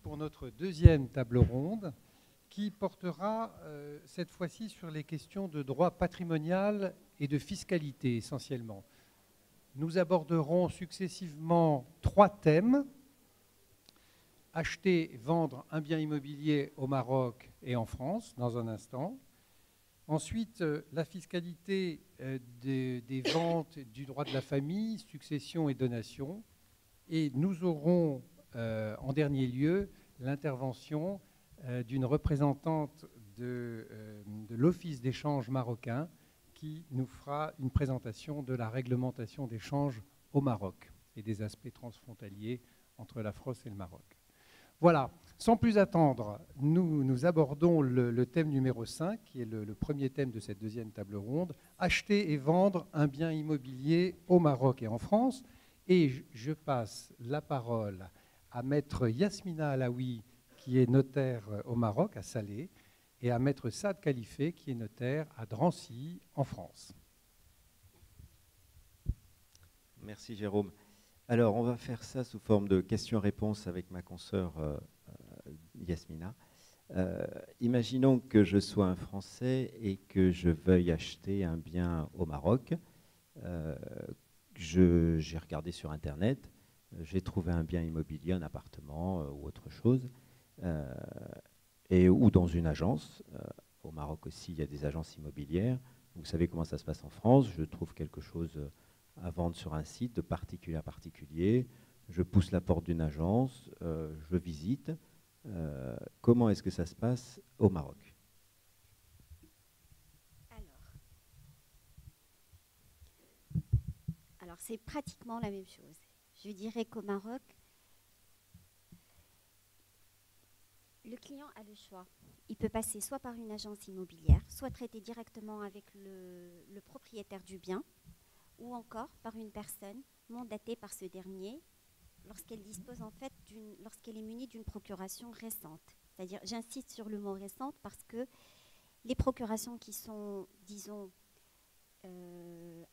Pour notre deuxième table ronde, qui portera cette fois-ci sur les questions de droit patrimonial et de fiscalité essentiellement. Nous aborderons successivement 3 thèmes: acheter et vendre un bien immobilier au Maroc et en France, dans un instant. Ensuite, la fiscalité des ventes, du droit de la famille, succession et donation. Et nous aurons en dernier lieu l'intervention d'une représentante de l'Office d'échange marocain qui nous fera une présentation de la réglementation d'échange au Maroc et des aspects transfrontaliers entre la France et le Maroc. Voilà, sans plus attendre, nous abordons le thème numéro 5, qui est le premier thème de cette deuxième table ronde: acheter et vendre un bien immobilier au Maroc et en France. Et je passe la parole à maître Yasmina Alaoui, qui est notaire au Maroc, à Salé, et à maître Saad Khalifé, qui est notaire à Drancy, en France. Merci Jérôme. Alors, on va faire ça sous forme de questions-réponses avec ma consoeur Yasmina. Imaginons que je sois un Français et que je veuille acheter un bien au Maroc. J'ai regardé sur Internet, j'ai trouvé un bien immobilier, un appartement ou autre chose, ou dans une agence. Au Maroc aussi, il y a des agences immobilières. Vous savez comment ça se passe en France. Je trouve quelque chose à vendre sur un site de particulier à particulier. Je pousse la porte d'une agence, je visite. Comment est-ce que ça se passe au Maroc? Alors c'est pratiquement la même chose. Je dirais qu'au Maroc, le client a le choix. Il peut passer soit par une agence immobilière, soit traiter directement avec le propriétaire du bien, ou encore par une personne mandatée par ce dernier lorsqu'elle dispose en fait lorsqu'elle est munie d'une procuration récente. C'est-à-dire, j'insiste sur le mot récente parce que les procurations qui sont, disons,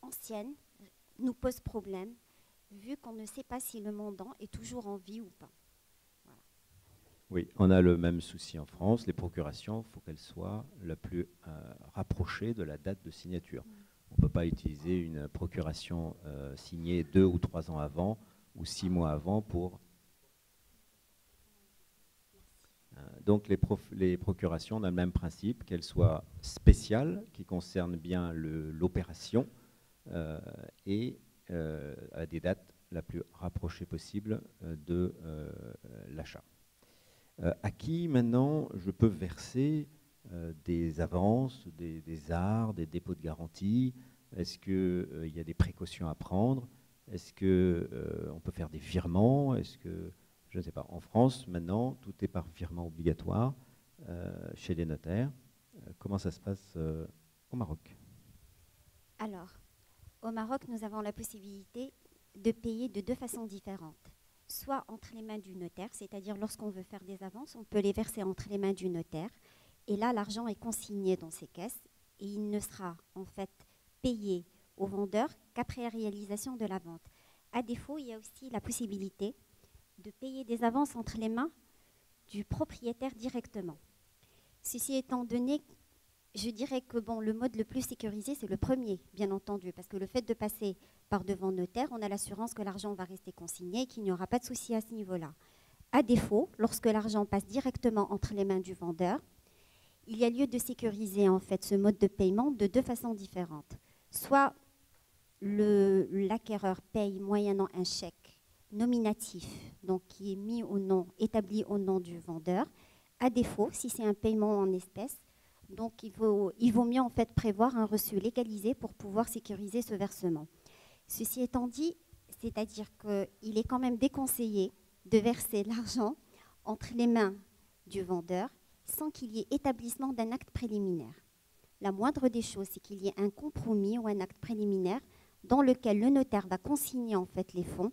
anciennes nous posent problème, vu qu'on ne sait pas si le mandant est toujours en vie ou pas. Voilà. Oui, on a le même souci en France. Les procurations, il faut qu'elles soient la plus rapprochée de la date de signature. On ne peut pas utiliser une procuration signée 2 ou 3 ans avant ou 6 mois avant pour... Donc les procurations, on a le même principe, qu'elles soient spéciales, qui concernent bien l'opération et à des dates la plus rapprochée possible de l'achat. À qui maintenant je peux verser des avances, des arts, des dépôts de garantie? Est-ce qu'il y a des précautions à prendre? Est-ce qu'on peut faire des virements? Est-ce que, je ne sais pas, en France maintenant, tout est par virement obligatoire chez les notaires. Comment ça se passe au Maroc? Alors, au Maroc, nous avons la possibilité de payer de 2 façons différentes. Soit entre les mains du notaire, c'est-à-dire lorsqu'on veut faire des avances, on peut les verser entre les mains du notaire. Et là, l'argent est consigné dans ces caisses et il ne sera en fait payé au vendeur qu'après réalisation de la vente. À défaut, il y a aussi la possibilité de payer des avances entre les mains du propriétaire directement. Ceci étant donné, je dirais que bon, le mode le plus sécurisé, c'est le premier, bien entendu, parce que le fait de passer par devant notaire, on a l'assurance que l'argent va rester consigné et qu'il n'y aura pas de souci à ce niveau-là. À défaut, lorsque l'argent passe directement entre les mains du vendeur, il y a lieu de sécuriser en fait ce mode de paiement de 2 façons différentes. Soit l'acquéreur paye moyennant un chèque nominatif, donc qui est mis au nom, établi au nom du vendeur. À défaut, si c'est un paiement en espèces, donc il vaut mieux en fait prévoir un reçu légalisé pour pouvoir sécuriser ce versement. Ceci étant dit, c'est-à-dire qu'il est quand même déconseillé de verser l'argent entre les mains du vendeur sans qu'il y ait établissement d'un acte préliminaire. La moindre des choses, c'est qu'il y ait un compromis ou un acte préliminaire dans lequel le notaire va consigner en fait les fonds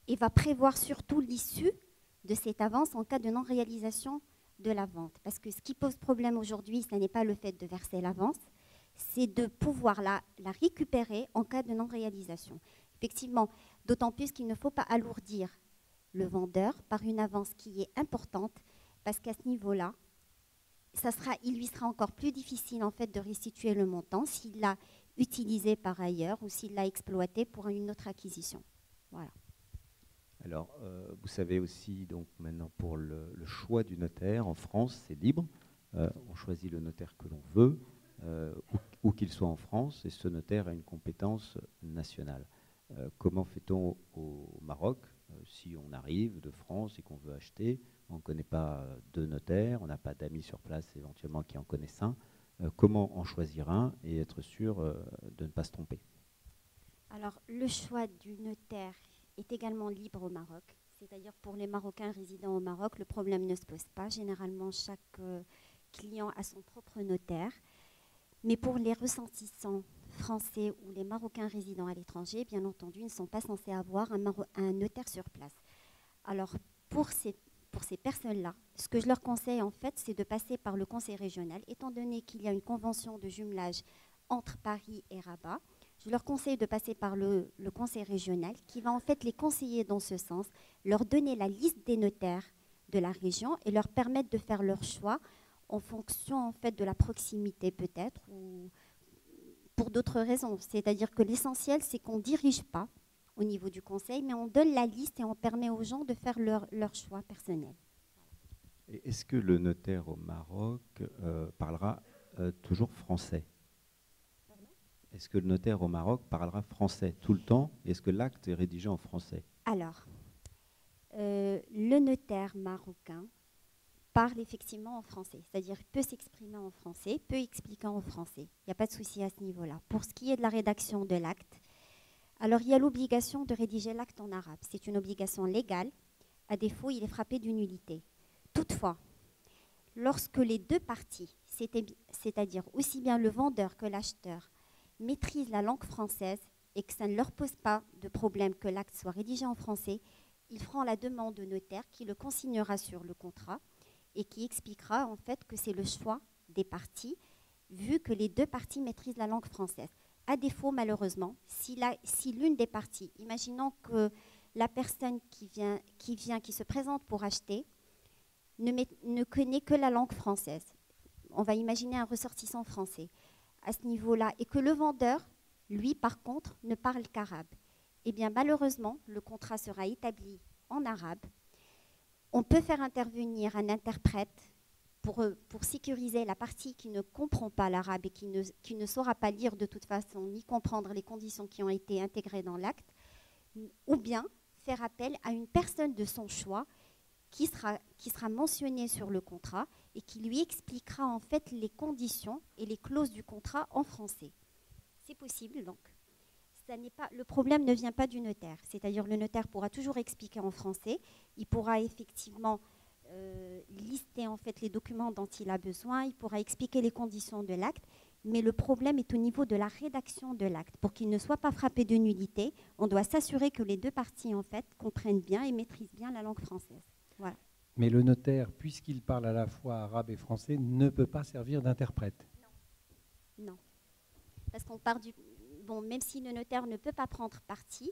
et va prévoir surtout l'issue de cette avance en cas de non-réalisation de la vente. Parce que ce qui pose problème aujourd'hui, ce n'est pas le fait de verser l'avance, c'est de pouvoir la récupérer en cas de non-réalisation. Effectivement, d'autant plus qu'il ne faut pas alourdir le vendeur par une avance qui est importante, parce qu'à ce niveau-là, il lui sera encore plus difficile en fait de restituer le montant s'il l'a utilisé par ailleurs ou s'il l'a exploité pour une autre acquisition. Voilà. Alors, vous savez aussi, donc maintenant pour le choix du notaire, en France, c'est libre. On choisit le notaire que l'on veut, où qu'il soit en France, et ce notaire a une compétence nationale. Comment fait-on au Maroc si on arrive de France et qu'on veut acheter? On ne connaît pas de notaire, on n'a pas d'amis sur place éventuellement qui en connaissent un. Comment en choisir un et être sûr de ne pas se tromper? Alors, le choix du notaire est également libre au Maroc. C'est-à-dire pour les Marocains résidant au Maroc, le problème ne se pose pas. Généralement, chaque client a son propre notaire. Mais pour les ressortissants français ou les Marocains résidant à l'étranger, bien entendu, ils ne sont pas censés avoir un notaire sur place. Alors, pour ces personnes-là, ce que je leur conseille, en fait, c'est de passer par le conseil régional. Étant donné qu'il y a une convention de jumelage entre Paris et Rabat, je leur conseille de passer par le conseil régional qui va en fait les conseiller dans ce sens, leur donner la liste des notaires de la région et leur permettre de faire leur choix en fonction en fait de la proximité peut-être ou pour d'autres raisons. C'est-à-dire que l'essentiel, c'est qu'on ne dirige pas au niveau du conseil, mais on donne la liste et on permet aux gens de faire leur choix personnel. Et est-ce que le notaire au Maroc parlera toujours français? Est-ce que le notaire au Maroc parlera français tout le temps? Est-ce que l'acte est rédigé en français? Alors, le notaire marocain parle effectivement en français, c'est-à-dire peut s'exprimer en français, peut expliquer en français. Il n'y a pas de souci à ce niveau-là. Pour ce qui est de la rédaction de l'acte, alors il y a l'obligation de rédiger l'acte en arabe. C'est une obligation légale. À défaut, il est frappé d'une nullité. Toutefois, lorsque les deux parties, c'est-à-dire aussi bien le vendeur que l'acheteur, maîtrisent la langue française et que ça ne leur pose pas de problème que l'acte soit rédigé en français, ils feront la demande au notaire qui le consignera sur le contrat et qui expliquera en fait que c'est le choix des parties, vu que les deux parties maîtrisent la langue française. À défaut, malheureusement, si l'une des parties, imaginons que la personne qui se présente pour acheter, ne connaît que la langue française. On va imaginer un ressortissant français à ce niveau-là, et que le vendeur, lui, par contre, ne parle qu'arabe. Eh bien, malheureusement, le contrat sera établi en arabe. On peut faire intervenir un interprète pour sécuriser la partie qui ne comprend pas l'arabe et qui ne saura pas lire de toute façon, ni comprendre les conditions qui ont été intégrées dans l'acte, ou bien faire appel à une personne de son choix qui sera mentionnée sur le contrat et qui lui expliquera en fait les conditions et les clauses du contrat en français. C'est possible donc. Le problème ne vient pas du notaire, c'est-à-dire le notaire pourra toujours expliquer en français, il pourra effectivement lister en fait les documents dont il a besoin, il pourra expliquer les conditions de l'acte, mais le problème est au niveau de la rédaction de l'acte. Pour qu'il ne soit pas frappé de nullité, on doit s'assurer que les deux parties en fait comprennent bien et maîtrisent bien la langue française. Voilà. Mais le notaire, puisqu'il parle à la fois arabe et français, ne peut pas servir d'interprète. Non. Parce qu'on part du... Bon, même si le notaire ne peut pas prendre parti,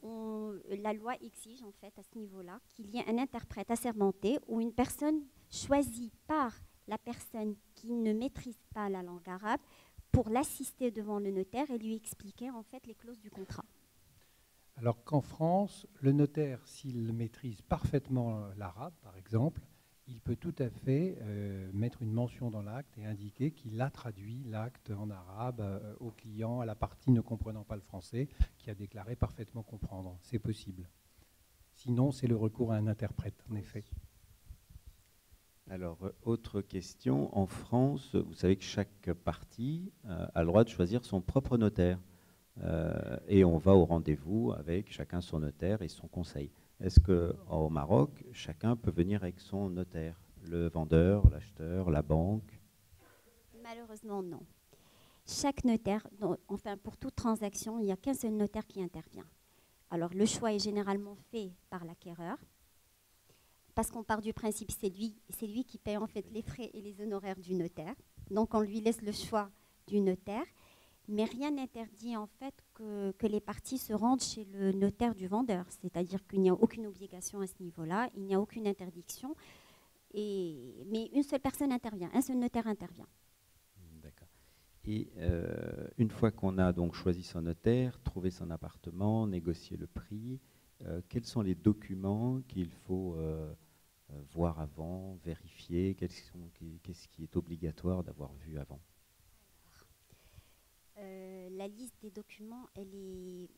la loi exige en fait à ce niveau-là qu'il y ait un interprète assermenté ou une personne choisie par la personne qui ne maîtrise pas la langue arabe pour l'assister devant le notaire et lui expliquer en fait les clauses du contrat. Alors qu'en France, le notaire, s'il maîtrise parfaitement l'arabe, par exemple, il peut tout à fait mettre une mention dans l'acte et indiquer qu'il a traduit l'acte en arabe au client, à la partie ne comprenant pas le français, qui a déclaré parfaitement comprendre. C'est possible. Sinon, c'est le recours à un interprète, en effet. Alors, autre question. En France, vous savez que chaque partie a le droit de choisir son propre notaire. Et on va au rendez-vous avec chacun son notaire et son conseil. Est-ce qu'au Maroc, chacun peut venir avec son notaire, le vendeur, l'acheteur, la banque? Malheureusement, non. Chaque notaire, enfin pour toute transaction, il n'y a qu'un seul notaire qui intervient. Alors le choix est généralement fait par l'acquéreur, parce qu'on part du principe c'est lui qui paye en fait les frais et les honoraires du notaire. Donc on lui laisse le choix du notaire, mais rien n'interdit en fait que les parties se rendent chez le notaire du vendeur. C'est-à-dire qu'il n'y a aucune obligation à ce niveau-là, il n'y a aucune interdiction, mais une seule personne intervient, un seul notaire intervient. D'accord. Et une fois qu'on a donc choisi son notaire, trouvé son appartement, négocié le prix, quels sont les documents qu'il faut voir avant, vérifier, qu'est-ce qui est obligatoire d'avoir vu avant? La liste des documents, elle est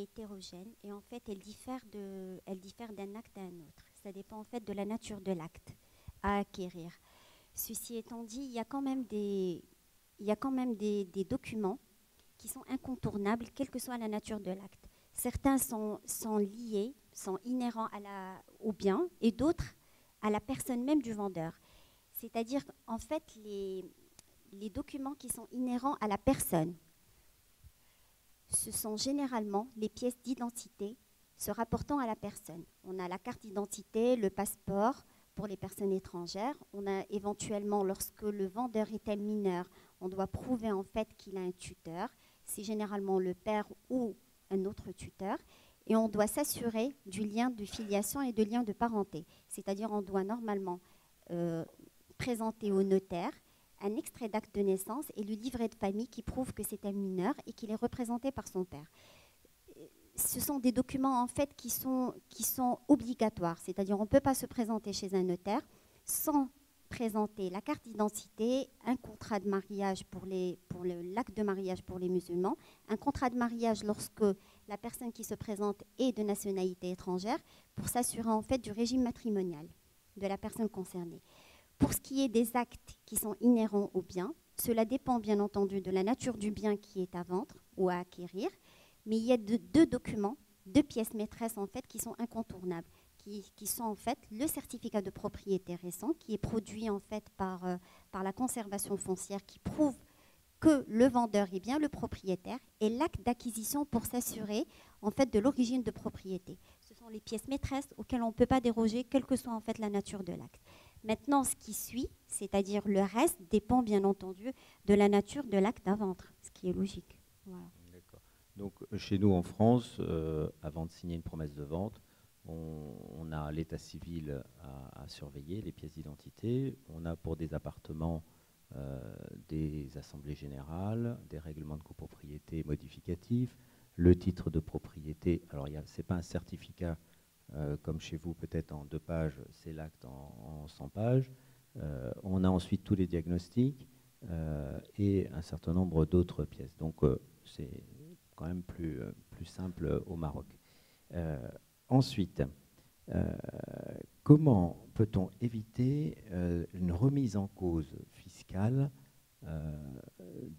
hétérogène et en fait, elle diffère d'un acte à un autre. Ça dépend en fait de la nature de l'acte à acquérir. Ceci étant dit, il y a quand même des documents qui sont incontournables, quelle que soit la nature de l'acte. Certains sont liés, sont inhérents au bien, et d'autres à la personne même du vendeur. C'est-à-dire, en fait, les documents qui sont inhérents à la personne, ce sont généralement les pièces d'identité se rapportant à la personne. On a la carte d'identité, le passeport pour les personnes étrangères. On a éventuellement, lorsque le vendeur est un mineur, on doit prouver en fait qu'il a un tuteur. C'est généralement le père ou un autre tuteur. Et on doit s'assurer du lien de filiation et de lien de parenté. C'est-à-dire on doit normalement présenter au notaire un extrait d'acte de naissance et le livret de famille qui prouve que c'est un mineur et qu'il est représenté par son père. Ce sont des documents en fait qui sont obligatoires, c'est-à-dire on ne peut pas se présenter chez un notaire sans présenter la carte d'identité, un contrat de mariage pour l'acte de mariage pour les musulmans, un contrat de mariage lorsque la personne qui se présente est de nationalité étrangère pour s'assurer en fait du régime matrimonial de la personne concernée. Pour ce qui est des actes qui sont inhérents au bien, cela dépend bien entendu de la nature du bien qui est à vendre ou à acquérir, mais il y a deux documents, deux pièces maîtresses en fait qui sont incontournables, qui sont en fait le certificat de propriété récent qui est produit en fait par la conservation foncière qui prouve que le vendeur est bien le propriétaire et l'acte d'acquisition pour s'assurer en fait de l'origine de propriété. Ce sont les pièces maîtresses auxquelles on ne peut pas déroger, quelle que soit en fait la nature de l'acte. Maintenant, ce qui suit, c'est-à-dire le reste, dépend bien entendu de la nature de l'acte à vendre, ce qui est logique. Voilà. D'accord. Donc, chez nous en France, avant de signer une promesse de vente, on a l'état civil à surveiller, les pièces d'identité. On a pour des appartements des assemblées générales, des règlements de copropriété modificatifs, le titre de propriété. Alors, ce n'est pas un certificat comme chez vous, peut-être en 2 pages, c'est l'acte en 100 pages. On a ensuite tous les diagnostics et un certain nombre d'autres pièces. Donc, c'est quand même plus simple au Maroc. Ensuite, comment peut-on éviter une remise en cause fiscale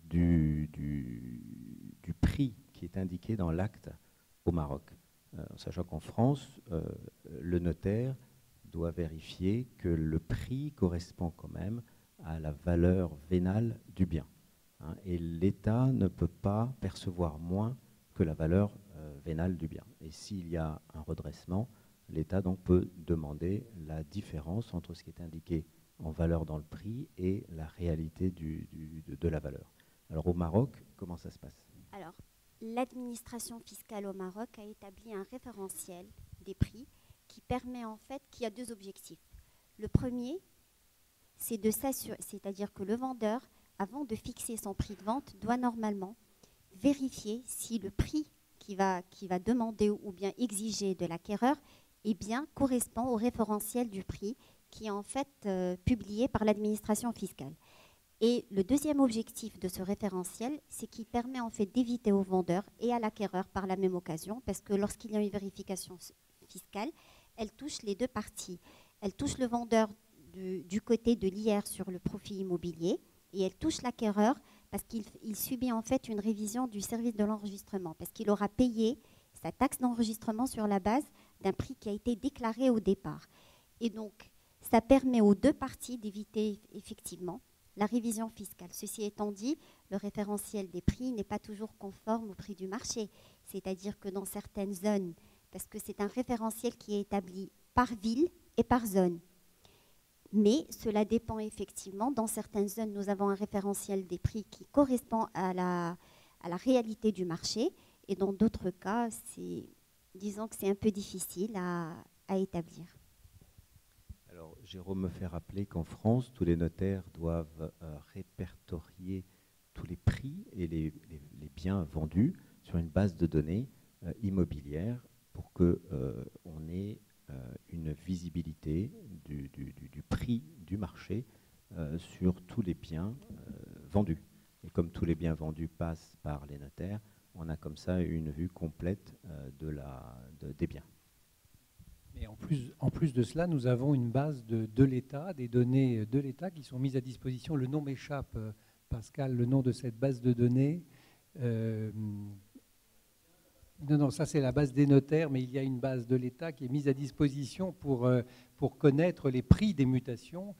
du prix qui est indiqué dans l'acte au Maroc? Sachant qu'en France, le notaire doit vérifier que le prix correspond quand même à la valeur vénale du bien. Hein, et l'État ne peut pas percevoir moins que la valeur vénale du bien. Et s'il y a un redressement, l'État donc peut demander la différence entre ce qui est indiqué en valeur dans le prix et la réalité de la valeur. Alors au Maroc, comment ça se passe? Alors, l'administration fiscale au Maroc a établi un référentiel des prix qui permet en fait, qui a 2 objectifs. Le premier, c'est de s'assurer, c'est-à-dire que le vendeur, avant de fixer son prix de vente, doit normalement vérifier si le prix qu'il va demander ou bien exiger de l'acquéreur correspond au référentiel du prix qui est en fait publié par l'administration fiscale. Et le deuxième objectif de ce référentiel, c'est qu'il permet en fait d'éviter au vendeur et à l'acquéreur par la même occasion, parce que lorsqu'il y a une vérification fiscale, elle touche les 2 parties. Elle touche le vendeur du côté de l'IR sur le profit immobilier et elle touche l'acquéreur parce qu'il subit en fait une révision du service de l'enregistrement, parce qu'il aura payé sa taxe d'enregistrement sur la base d'un prix qui a été déclaré au départ. Et donc, ça permet aux 2 parties d'éviter effectivement la révision fiscale. Ceci étant dit, le référentiel des prix n'est pas toujours conforme au prix du marché. C'est-à-dire que dans certaines zones, parce que c'est un référentiel qui est établi par ville et par zone. Mais cela dépend effectivement. Dans certaines zones, nous avons un référentiel des prix qui correspond à la réalité du marché. Et dans d'autres cas, disons que c'est un peu difficile à établir. Alors, Jérôme me fait rappeler qu'en France, tous les notaires doivent répertorier tous les prix et les biens vendus sur une base de données immobilière pour qu'on ait une visibilité du prix du marché sur tous les biens vendus. Et comme tous les biens vendus passent par les notaires, on a comme ça une vue complète des biens. Et en plus de cela, nous avons une base de l'État, des données de l'État qui sont mises à disposition. Le nom m'échappe, Pascal, le nom de cette base de données. Non, ça c'est la base des notaires, mais il y a une base de l'État qui est mise à disposition pour connaître les prix des mutations.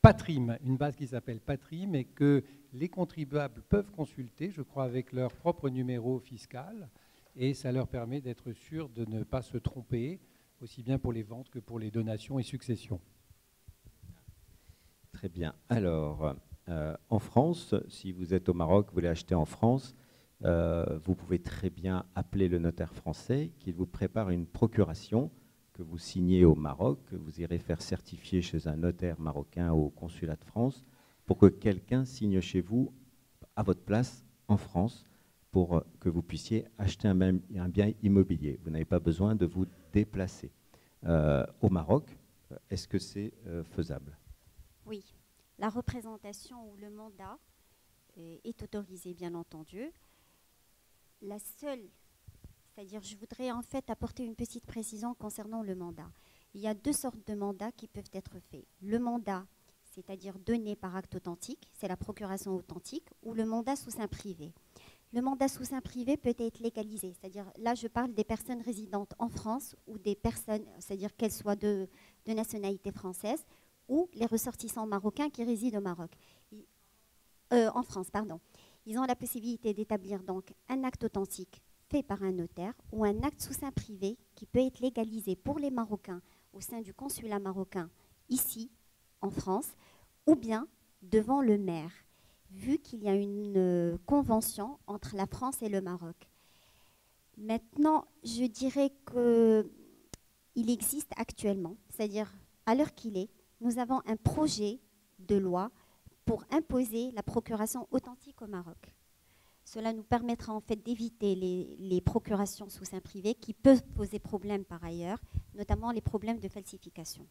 Patrim, une base qui s'appelle Patrim et que les contribuables peuvent consulter, je crois, avec leur propre numéro fiscal. Et ça leur permet d'être sûrs de ne pas se tromper, aussi bien pour les ventes que pour les donations et successions. Très bien. Alors, en France, si vous êtes au Maroc, vous voulez acheter en France, vous pouvez très bien appeler le notaire français qu'il vous prépare une procuration que vous signez au Maroc, que vous irez faire certifier chez un notaire marocain au consulat de France pour que quelqu'un signe chez vous à votre place en France pour que vous puissiez acheter un bien immobilier. Vous n'avez pas besoin de vous déplacer. Au Maroc, est-ce que c'est faisable? Oui, la représentation ou le mandat est autorisé, bien entendu. La seule, c'est-à-dire je voudrais en fait apporter une petite précision concernant le mandat. Il y a deux sortes de mandats qui peuvent être faits. Le mandat, c'est-à-dire donné par acte authentique, c'est la procuration authentique, ou le mandat sous seing privé. Le mandat sous seing privé peut être légalisé, c'est-à-dire là je parle des personnes résidentes en France ou des personnes, c'est-à-dire qu'elles soient de nationalité française ou les ressortissants marocains qui résident au Maroc. En France, pardon. Ils ont la possibilité d'établir donc un acte authentique fait par un notaire ou un acte sous seing privé qui peut être légalisé pour les Marocains au sein du consulat marocain ici en France ou bien devant le maire, vu qu'il y a une convention entre la France et le Maroc. Maintenant, je dirais qu'il existe actuellement, c'est-à-dire à l'heure qu'il est, nous avons un projet de loi pour imposer la procuration authentique au Maroc. Cela nous permettra en fait d'éviter les procurations sous seing privé qui peuvent poser problème par ailleurs, notamment les problèmes de falsification.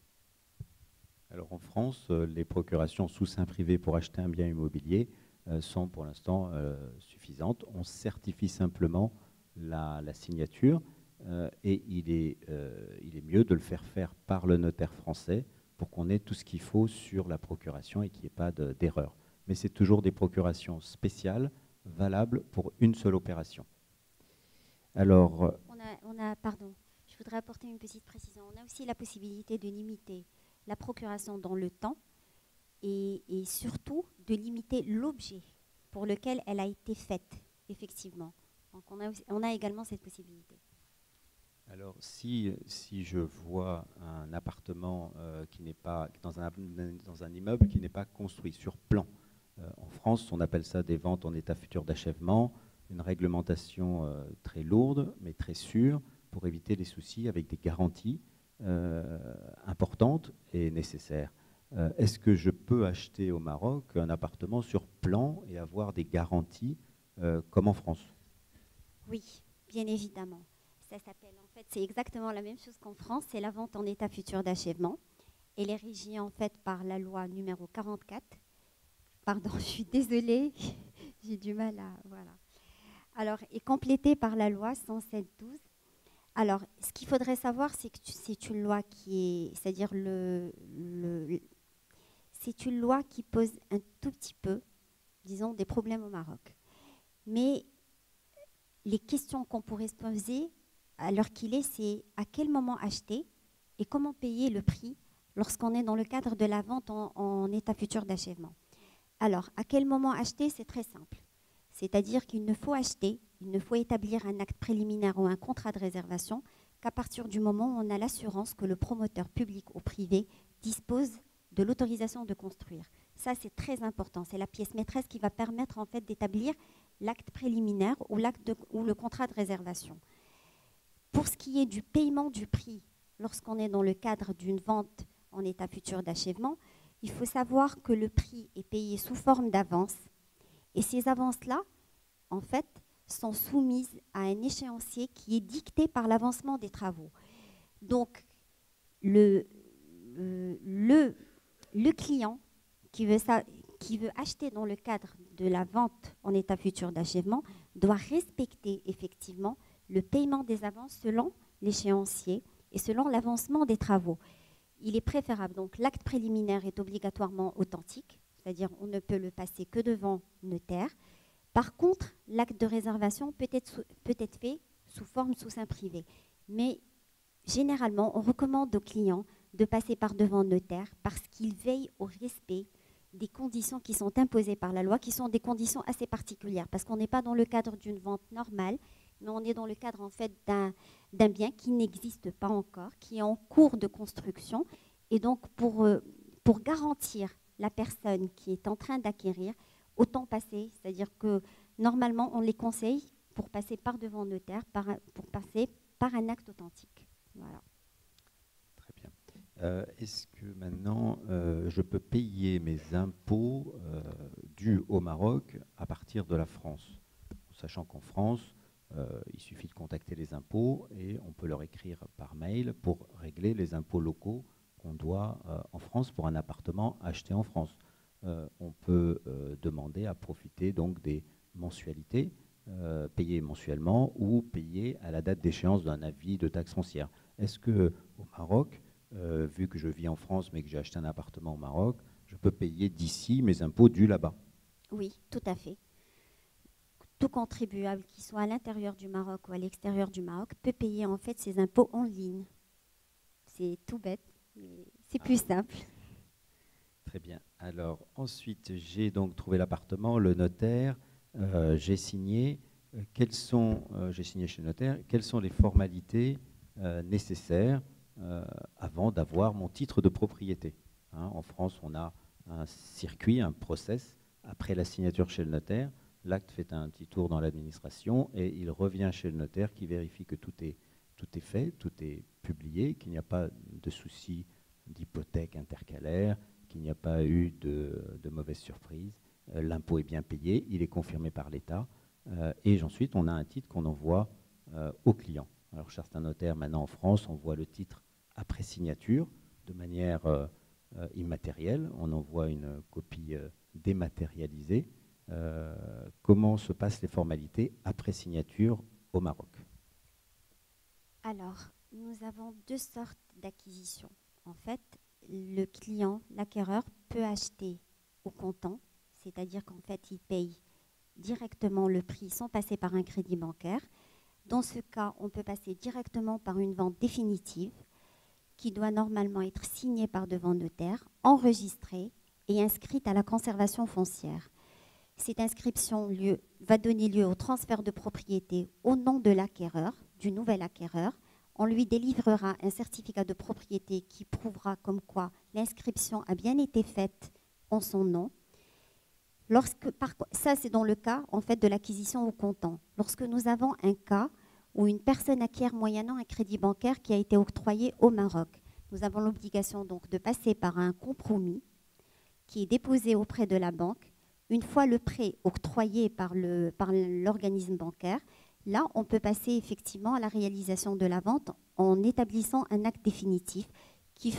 Alors en France, les procurations sous seing privé pour acheter un bien immobilier sont pour l'instant suffisantes. On certifie simplement la signature et il est mieux de le faire par le notaire français pour qu'on ait tout ce qu'il faut sur la procuration et qu'il n'y ait pas d'erreur. Mais c'est toujours des procurations spéciales, valables pour une seule opération. Alors, pardon, je voudrais apporter une petite précision. On a aussi la possibilité de limiter la procuration dans le temps et surtout de limiter l'objet pour lequel elle a été faite, effectivement. Donc on a également cette possibilité. Alors, si je vois un appartement qui n'est pas dans un immeuble qui n'est pas construit sur plan, en France, on appelle ça des ventes en état futur d'achèvement, une réglementation très lourde mais très sûre pour éviter les soucis avec des garanties importantes et nécessaires. Est-ce que je peux acheter au Maroc un appartement sur plan et avoir des garanties comme en France? Oui, bien évidemment. Ça s'appelle, en fait, c'est exactement la même chose qu'en France, c'est la vente en état futur d'achèvement. Elle est régie en fait par la loi numéro 44. Pardon, je suis désolée, j'ai du mal à... Voilà. Alors, et complétée par la loi 107/12. Alors, ce qu'il faudrait savoir, c'est que c'est une loi qui est... C'est-à-dire c'est une loi qui pose un tout petit peu, disons, des problèmes au Maroc. Mais les questions qu'on pourrait se poser à l'heure qu'il est, c'est à quel moment acheter et comment payer le prix lorsqu'on est dans le cadre de la vente en état futur d'achèvement. Alors, à quel moment acheter? C'est très simple. C'est-à-dire qu'il ne faut acheter, il ne faut établir un acte préliminaire ou un contrat de réservation qu'à partir du moment où on a l'assurance que le promoteur public ou privé dispose de l'autorisation de construire. Ça, c'est très important. C'est la pièce maîtresse qui va permettre en fait d'établir l'acte préliminaire ou le contrat de réservation. Pour ce qui est du paiement du prix, lorsqu'on est dans le cadre d'une vente en état futur d'achèvement, il faut savoir que le prix est payé sous forme d'avance. Et ces avances-là, en fait, sont soumises à un échéancier qui est dicté par l'avancement des travaux. Donc, le client qui veut acheter dans le cadre de la vente en état futur d'achèvement doit respecter effectivement le paiement des avances selon l'échéancier et selon l'avancement des travaux. Il est préférable, donc l'acte préliminaire est obligatoirement authentique, c'est-à-dire on ne peut le passer que devant notaire. Par contre, l'acte de réservation peut être fait sous forme sous seing privé. Mais généralement, on recommande aux clients de passer par devant notaire parce qu'ils veillent au respect des conditions qui sont imposées par la loi, qui sont des conditions assez particulières, parce qu'on n'est pas dans le cadre d'une vente normale, mais on est dans le cadre en fait d'un bien qui n'existe pas encore, qui est en cours de construction. Et donc, pour garantir la personne qui est en train d'acquérir, autant passer, c'est-à-dire que normalement, on les conseille pour passer par devant notaire, pour passer par un acte authentique. Voilà. Très bien. Est-ce que maintenant, je peux payer mes impôts dus au Maroc à partir de la France, sachant qu'en France, il suffit de contacter les impôts et on peut leur écrire par mail pour régler les impôts locaux qu'on doit en France pour un appartement acheté en France. On peut demander à profiter donc des mensualités, payer mensuellement ou payer à la date d'échéance d'un avis de taxe foncière. Est-ce qu'au Maroc, vu que je vis en France mais que j'ai acheté un appartement au Maroc, je peux payer d'ici mes impôts dus là-bas? Oui, tout à fait. Tout contribuable, qui soit à l'intérieur du Maroc ou à l'extérieur du Maroc, peut payer en fait ses impôts en ligne. C'est tout bête, mais c'est plus simple. Très bien. Alors ensuite, j'ai donc trouvé l'appartement, le notaire, j'ai signé. J'ai signé chez le notaire. Quelles sont les formalités nécessaires avant d'avoir mon titre de propriété? En France, on a un circuit, un process. Après la signature chez le notaire, l'acte fait un petit tour dans l'administration et il revient chez le notaire qui vérifie que tout est fait, tout est publié, qu'il n'y a pas de souci d'hypothèque intercalaire, qu'il n'y a pas eu de mauvaise surprise. L'impôt est bien payé, il est confirmé par l'État. Et ensuite, on a un titre qu'on envoie au client. Alors, certains notaires, maintenant en France, on voit le titre après signature de manière immatérielle. On envoie une copie dématérialisée. Comment se passent les formalités après signature au Maroc? Alors, nous avons deux sortes d'acquisitions. En fait, le client, l'acquéreur, peut acheter au comptant, c'est-à-dire qu'en fait, il paye directement le prix sans passer par un crédit bancaire. Dans ce cas, on peut passer directement par une vente définitive qui doit normalement être signée par devant notaire, enregistrée et inscrite à la conservation foncière. Cette inscription va donner lieu au transfert de propriété au nom de l'acquéreur, du nouvel acquéreur. On lui délivrera un certificat de propriété qui prouvera comme quoi l'inscription a bien été faite en son nom. Ça, c'est dans le cas en fait, de l'acquisition au comptant. Lorsque nous avons un cas où une personne acquiert moyennant un crédit bancaire qui a été octroyé au Maroc, nous avons l'obligation donc de passer par un compromis qui est déposé auprès de la banque. Une fois le prêt octroyé par l'organisme bancaire, là, on peut passer effectivement à la réalisation de la vente en établissant un acte définitif qui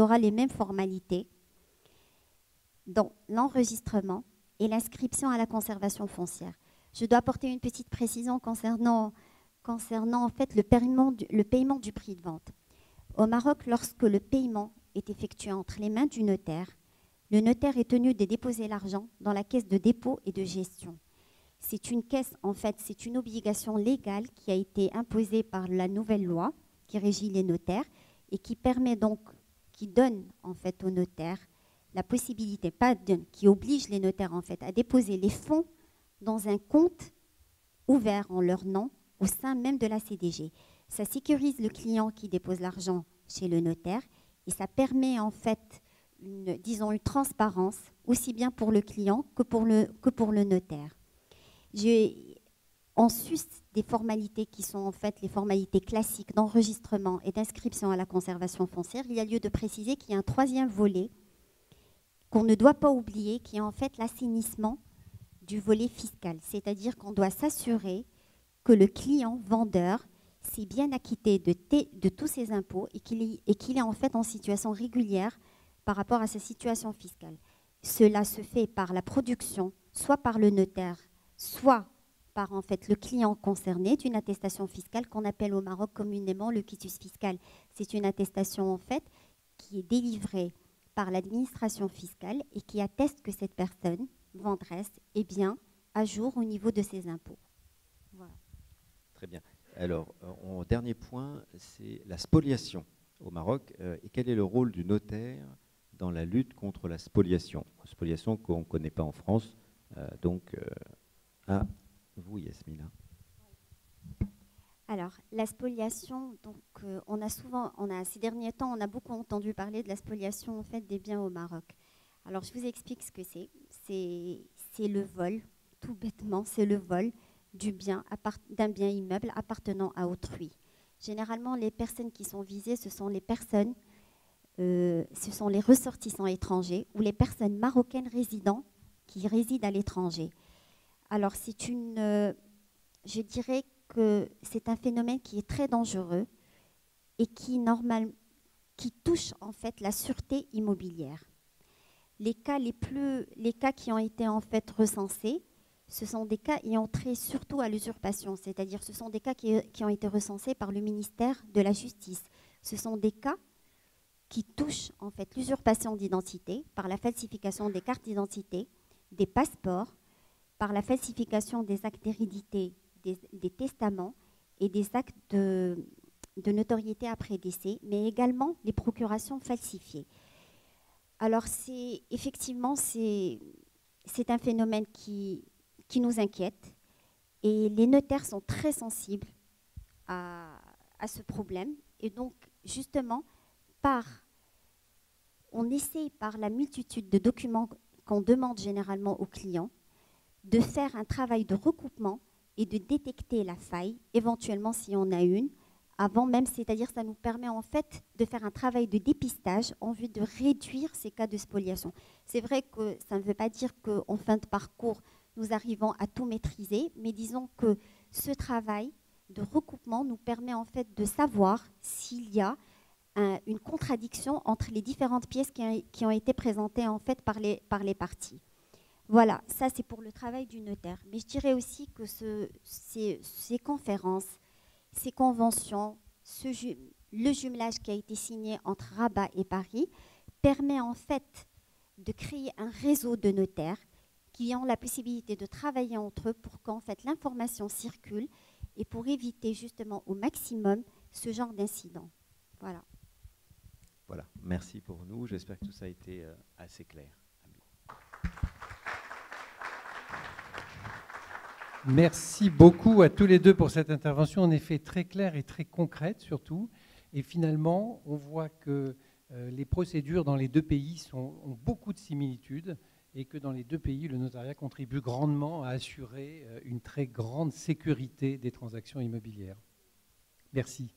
aura les mêmes formalités dans l'enregistrement et l'inscription à la conservation foncière. Je dois apporter une petite précision concernant en fait le paiement du prix de vente. Au Maroc, lorsque le paiement est effectué entre les mains du notaire, le notaire est tenu de déposer l'argent dans la caisse de dépôt et de gestion. C'est une caisse, en fait, c'est une obligation légale qui a été imposée par la nouvelle loi qui régit les notaires et qui donne en fait aux notaires la possibilité, qui oblige les notaires en fait à déposer les fonds dans un compte ouvert en leur nom au sein même de la CDG. Ça sécurise le client qui dépose l'argent chez le notaire et ça permet en fait disons une transparence aussi bien pour le client que pour le notaire. En sus des formalités qui sont en fait les formalités classiques d'enregistrement et d'inscription à la conservation foncière, il y a lieu de préciser qu'il y a un troisième volet qu'on ne doit pas oublier, qui est en fait l'assainissement du volet fiscal. C'est-à-dire qu'on doit s'assurer que le client vendeur s'est bien acquitté de tous ses impôts et qu'il est en fait en situation régulière par rapport à sa situation fiscale. Cela se fait par la production, soit par le notaire, soit par en fait le client concerné d'une attestation fiscale qu'on appelle au Maroc communément le quitus fiscal. C'est une attestation en fait qui est délivrée par l'administration fiscale et qui atteste que cette personne vendresse est bien à jour au niveau de ses impôts. Voilà. Très bien. Alors, dernier point, c'est la spoliation au Maroc. Et quel est le rôle du notaire dans la lutte contre la spoliation? Spoliation qu'on ne connaît pas en France. À vous, Yasmina. Alors, la spoliation, donc, ces derniers temps, on a beaucoup entendu parler de la spoliation en fait, des biens au Maroc. Alors, je vous explique ce que c'est. C'est le vol, tout bêtement, c'est le vol d'un bien immeuble appartenant à autrui. Généralement, les personnes qui sont visées, ce sont les ressortissants étrangers ou les personnes marocaines qui résident à l'étranger. Alors, je dirais que c'est un phénomène qui est très dangereux et qui touche en fait la sûreté immobilière. Les cas qui ont été en fait recensés, ce sont des cas ayant trait surtout à l'usurpation, c'est-à-dire ce sont des cas qui ont été recensés par le ministère de la Justice. Ce sont des cas qui touchent en fait l'usurpation d'identité par la falsification des cartes d'identité, des passeports, par la falsification des actes d'hérédité, des testaments et des actes de notoriété après décès, mais également les procurations falsifiées. Alors, effectivement, c'est un phénomène qui nous inquiète et les notaires sont très sensibles à ce problème. Et donc, justement, on essaie par la multitude de documents qu'on demande généralement aux clients de faire un travail de recoupement et de détecter la faille, éventuellement si on a une, avant même, c'est-à-dire ça nous permet en fait de faire un travail de dépistage en vue de réduire ces cas de spoliation. C'est vrai que ça ne veut pas dire qu'en fin de parcours, nous arrivons à tout maîtriser, mais disons que ce travail de recoupement nous permet en fait de savoir s'il y a une contradiction entre les différentes pièces qui ont été présentées en fait par les parties. Voilà, ça c'est pour le travail du notaire. Mais je dirais aussi que ces conférences, ces conventions, le jumelage qui a été signé entre Rabat et Paris permet en fait de créer un réseau de notaires qui ont la possibilité de travailler entre eux pour qu'en fait l'information circule et pour éviter justement au maximum ce genre d'incident. Voilà. Voilà, merci pour nous. J'espère que tout ça a été assez clair. Merci beaucoup à tous les deux pour cette intervention, en effet très claire et très concrète surtout. Et finalement, on voit que les procédures dans les deux pays ont beaucoup de similitudes et que dans les deux pays, le notariat contribue grandement à assurer une très grande sécurité des transactions immobilières. Merci.